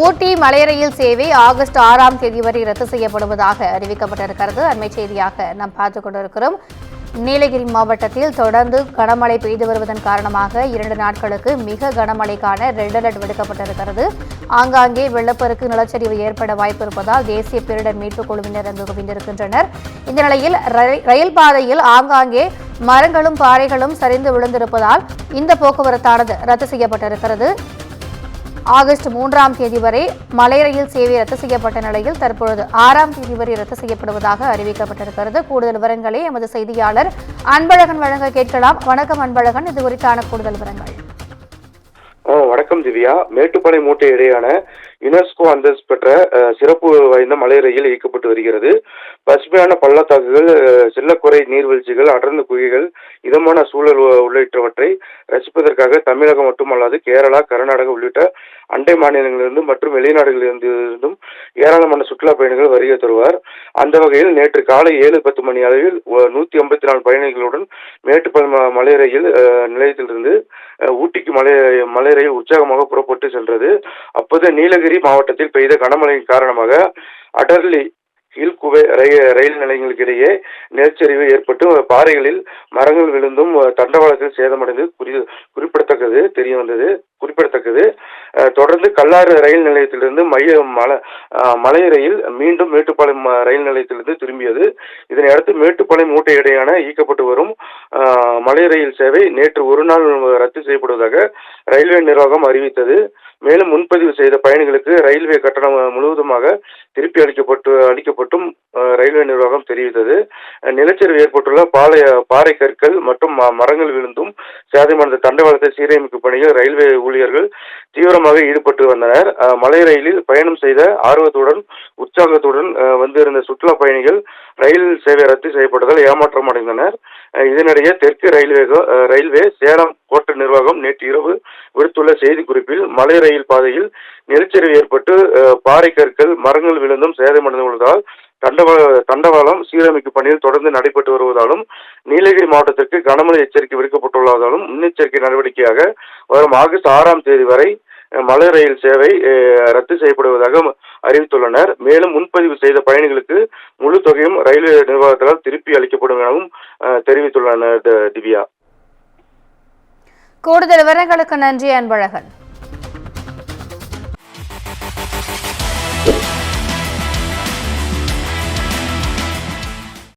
ஊட்டி மலை ரயில் சேவை ஆகஸ்ட் 6ஆம் தேதி வரை ரத்து செய்யப்படுவதாக அறிவிக்கப்பட்டிருக்கிறது. அண்மை செய்தியாக நாம் பார்த்துக் கொண்டிருக்கிறோம். நீலகிரி மாவட்டத்தில் தொடர்ந்து கனமழை பெய்து வருவதன் காரணமாக 2 நாட்களுக்கு மிக கனமழைக்கான ரெட் அலர்ட் விடுக்கப்பட்டிருக்கிறது. ஆங்காங்கே வெள்ளப்பெருக்கு, நிலச்சரிவு ஏற்பட வாய்ப்பு இருப்பதால் தேசிய பேரிடர் மீட்புக் குழுவினர் அங்கு குவிந்திருக்கின்றனர். இந்த நிலையில் ரயில் பாதையில் ஆங்காங்கே மரங்களும் பாறைகளும் சரிந்து விழுந்திருப்பதால் இந்த போக்குவரத்தானது ரத்து செய்யப்பட்டிருக்கிறது. ஆகஸ்ட் 3ஆம் தேதி வரை மலை ரயில் சேவை ரத்து செய்யப்பட்ட நிலையில் தற்பொழுது 6ஆம் தேதி வரை ரத்து செய்யப்படுவதாக அறிவிக்கப்பட்டிருக்கிறது. கூடுதல் விவரங்களை எமது செய்தியாளர் அன்பழகன் வழங்க கேட்கலாம். வணக்கம் அன்பழகன், இது குறித்தான கூடுதல் விவரங்கள். வணக்கம் திவ்யா. மேட்டுப்பாளையம் மூட்டை இடையான யுனெஸ்கோ அந்தஸ்து பெற்ற சிறப்பு வாய்ந்த மலை ரயில் இயக்கப்பட்டு வருகிறது. பசுமையான பள்ளத்தாக்குகள், செல்லக்குறை நீர்வீழ்ச்சிகள், அடர்ந்த குகைகள், இதமான சூழல் உள்ளிட்டவற்றை ரசிப்பதற்காக தமிழகம் மட்டுமல்லாது கேரளா, கர்நாடகா உள்ளிட்ட அண்டை மாநிலங்களிலிருந்து மற்றும் வெளிநாடுகளிலிருந்தும் ஏராளமான சுற்றுலா பயணிகள் வருகை தருவார். அந்த வகையில் நேற்று காலை 7:10 மணி அளவில் 154 பயணிகளுடன் மேட்டுப்பாளையம் மலை ரயில் நிலையத்திலிருந்து ஊட்டிக்கு மலை ரயில் உற்சாகமாக புறப்பட்டு சென்றது. அப்போது நீலகிரி மாவட்டத்தில் பெய்த கனமழையின் காரணமாக அடர்லி ஹில்குவே ரயில் நிலையங்களுக்கு இடையே நிலச்சரிவு ஏற்பட்டு பாறைகளில் மரங்கள் விழுந்தும் தண்டவாளத்தில் சேதமடைந்து குறிப்பிடத்தக்கது. தொடர்ந்து கல்லாறு ரயில் நிலையத்திலிருந்து மலை ரயில் மீண்டும் மேட்டுப்பாளையம் ரயில் நிலையத்திலிருந்து திரும்பியது. இதனையடுத்து மேட்டுப்பாளையம் மூட்டை இடையான இயக்கப்பட்டு வரும் மலை ரயில் சேவை நேற்று ஒரு நாள் ரத்து செய்யப்படுவதாக ரயில்வே நிர்வாகம் அறிவித்தது. மேலும் முன்பதிவு செய்த பயணிகளுக்கு ரயில்வே கட்டணம் முழுவதுமாக திருப்பி அளிக்கப்பட்டும் ரயில்வே நிர்வாகம் தெரிவித்தது. நிலச்சரிவு ஏற்பட்டுள்ள பாறை கற்கள் மற்றும் மரங்கள் விழுந்தும் சேதமடைந்த தண்டவாளத்தை சீரமைக்கும் பணியில் ரயில்வே ஊழியர்கள் தீவிரமாக ஈடுபட்டு வந்தனர். மலை ரயிலில் பயணம் செய்த ஆர்வத்துடன் உற்சாகத்துடன் வந்திருந்த சுற்றுலா பயணிகள் ரயில் சேவை ரத்து செய்யப்பட்டதால் ஏமாற்றம் அடைந்தனர். இதனிடையே தெற்கு ரயில்வே சேலம் கோட்ட நிர்வாகம் நேற்று இரவு விடுத்துள்ள செய்திக்குறிப்பில் மலை ரயில் பாதையில் நிலச்சரிவு ஏற்பட்டு பாறை கற்கள், மரங்கள் விழுந்தும் சேதமடைந்துள்ளதால் தண்டவாளம் சீரமைக்கும் பணியில் தொடர்ந்து நடைபெற்று வருவதாலும் நீலகிரி மாவட்டத்திற்கு கனமழை எச்சரிக்கை விடுக்கப்பட்டுள்ளதாலும் முன்னெச்சரிக்கை நடவடிக்கையாக வரும் ஆகஸ்ட் 6ஆம் தேதி வரை மலை ரயில் சேவை ரத்து செய்யப்படுவதாக அறிவித்துள்ளனர். மேலும் முன்பதிவு செய்த பயணிகளுக்கு முழு தொகையும் ரயில்வே நிர்வாகத்தால் திருப்பி அளிக்கப்படும் எனவும் தெரிவித்துள்ளனர். திவ்யா, கூடுதல் விவரங்களுக்கு நன்றி அன்பழகன்.